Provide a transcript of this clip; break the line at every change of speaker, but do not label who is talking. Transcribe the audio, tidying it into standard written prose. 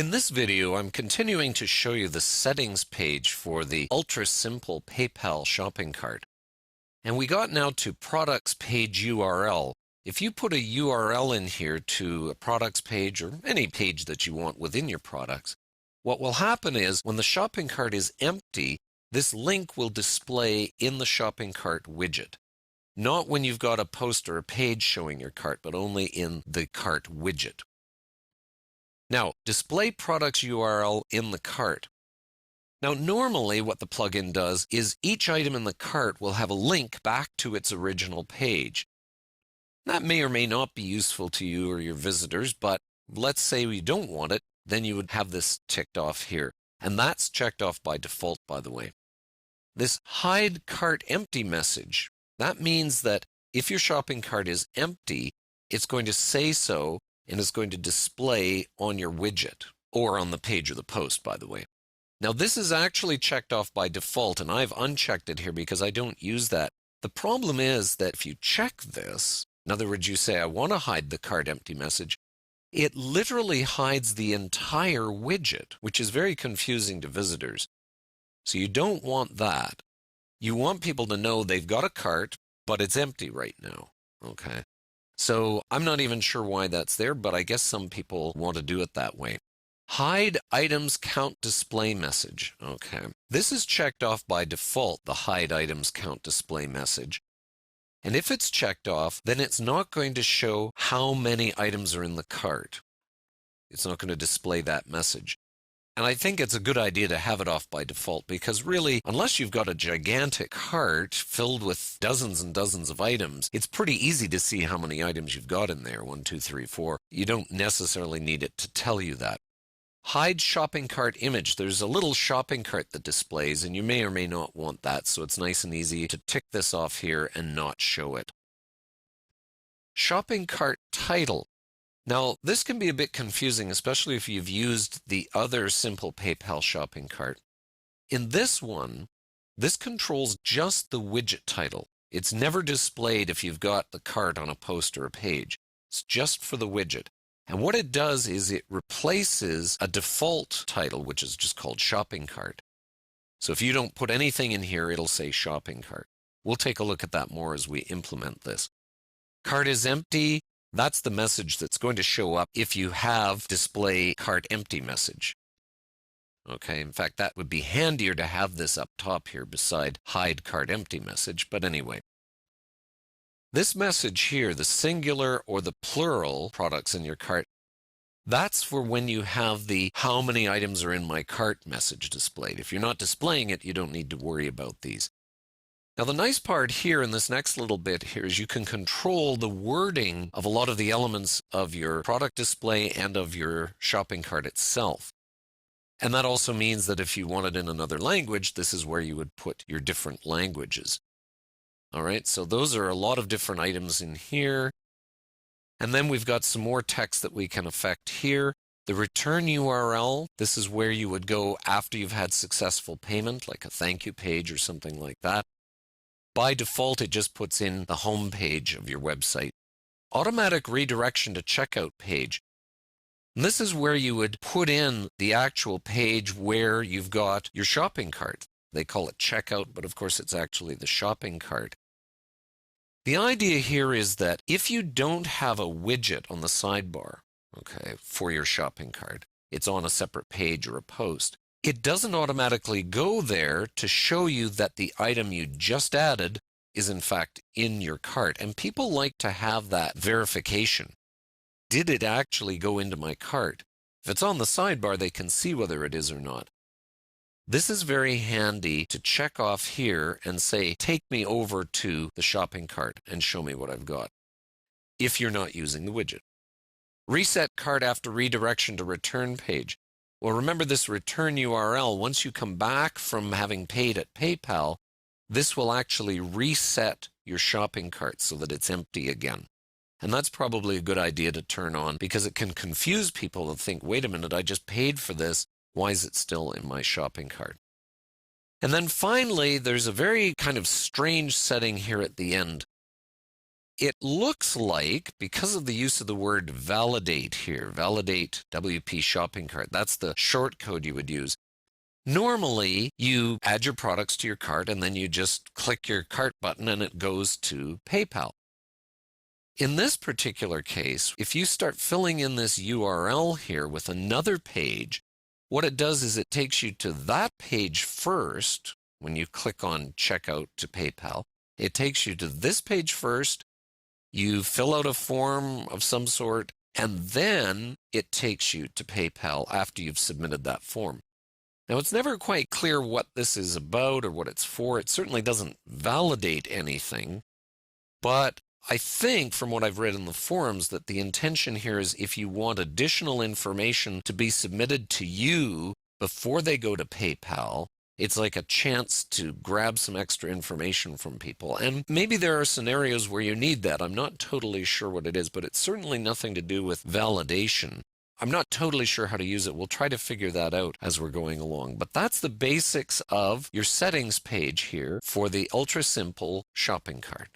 In this video, I'm continuing to show you the settings page for the ultra simple PayPal shopping cart. And we got now to products page URL. If you put a URL in here to a products page or any page that you want within your products, what will happen is when the shopping cart is empty, this link will display in the shopping cart widget. Not when you've got a post or a page showing your cart, but only in the cart widget. Now, display products URL in the cart. Now, normally what the plugin does is each item in the cart will have a link back to its original page. That may or may not be useful to you or your visitors, but let's say we don't want it, then you would have this ticked off here. And that's checked off by default, by the way. This hide cart empty message, that means that if your shopping cart is empty, it's going to say so and it's going to display on your widget or on the page or the post, by the way. Now, this is actually checked off by default, and I've unchecked it here because I don't use that. The problem is that if you check this, in other words, you say, I want to hide the cart empty message, it literally hides the entire widget, which is very confusing to visitors. So you don't want that. You want people to know they've got a cart, but it's empty right now. Okay. So I'm not even sure why that's there, but I guess some people want to do it that way. Hide items count display message. Okay. This is checked off by default, the hide items count display message. And if it's checked off, then it's not going to show how many items are in the cart. It's not going to display that message. And I think it's a good idea to have it off by default because really, unless you've got a gigantic cart filled with dozens and dozens of items, it's pretty easy to see how many items you've got in there, 1, 2, 3, 4. You don't necessarily need it to tell you that. Hide shopping cart image. There's a little shopping cart that displays, and you may or may not want that, so it's nice and easy to tick this off here and not show it. Shopping cart title. Now, this can be a bit confusing, especially if you've used the other simple PayPal shopping cart. In this one, this controls just the widget title. It's never displayed if you've got the cart on a post or a page. It's just for the widget. And what it does is it replaces a default title, which is just called shopping cart. So if you don't put anything in here, it'll say shopping cart. We'll take a look at that more as we implement this. Cart is empty. That's the message that's going to show up if you have display cart empty message. Okay, in fact, that would be handier to have this up top here beside hide cart empty message, but anyway. This message here, the singular or the plural products in your cart, that's for when you have the how many items are in my cart message displayed. If you're not displaying it, you don't need to worry about these. Now, the nice part here in this next little bit here is you can control the wording of a lot of the elements of your product display and of your shopping cart itself. And that also means that if you want it in another language, this is where you would put your different languages. All right, so those are a lot of different items in here. And then we've got some more text that we can affect here. The return URL, this is where you would go after you've had successful payment, like a thank you page or something like that. By default, it just puts in the home page of your website. Automatic redirection to checkout page. And this is where you would put in the actual page where you've got your shopping cart. They call it checkout, but of course it's actually the shopping cart. The idea here is that if you don't have a widget on the sidebar, okay, for your shopping cart, it's on a separate page or a post, it doesn't automatically go there to show you that the item you just added is in fact in your cart. And people like to have that verification. Did it actually go into my cart? If it's on the sidebar, they can see whether it is or not. This is very handy to check off here and say, take me over to the shopping cart and show me what I've got, if you're not using the widget. Reset cart after redirection to return page. Well, remember this return URL, once you come back from having paid at PayPal, this will actually reset your shopping cart so that it's empty again. And that's probably a good idea to turn on because it can confuse people and think, wait a minute, I just paid for this. Why is it still in my shopping cart? And then finally, there's a very kind of strange setting here at the end. it looks like, because of the use of the word validate here, validate WP shopping cart, that's the short code you would use. Normally, you add your products to your cart and then you just click your cart button and it goes to PayPal. In this particular case, if you start filling in this URL here with another page, what it does is it takes you to that page first. When you click on Checkout to PayPal, it takes you to this page first. You fill out a form of some sort, and then it takes you to PayPal after you've submitted that form. Now, it's never quite clear what this is about or what it's for. It certainly doesn't validate anything, but I think from what I've read in the forums that the intention here is if you want additional information to be submitted to you before they go to PayPal, it's like a chance to grab some extra information from people. And maybe there are scenarios where you need that. I'm not totally sure what it is, but it's certainly nothing to do with validation. I'm not totally sure how to use it. We'll try to figure that out as we're going along. But that's the basics of your settings page here for the ultra simple shopping cart.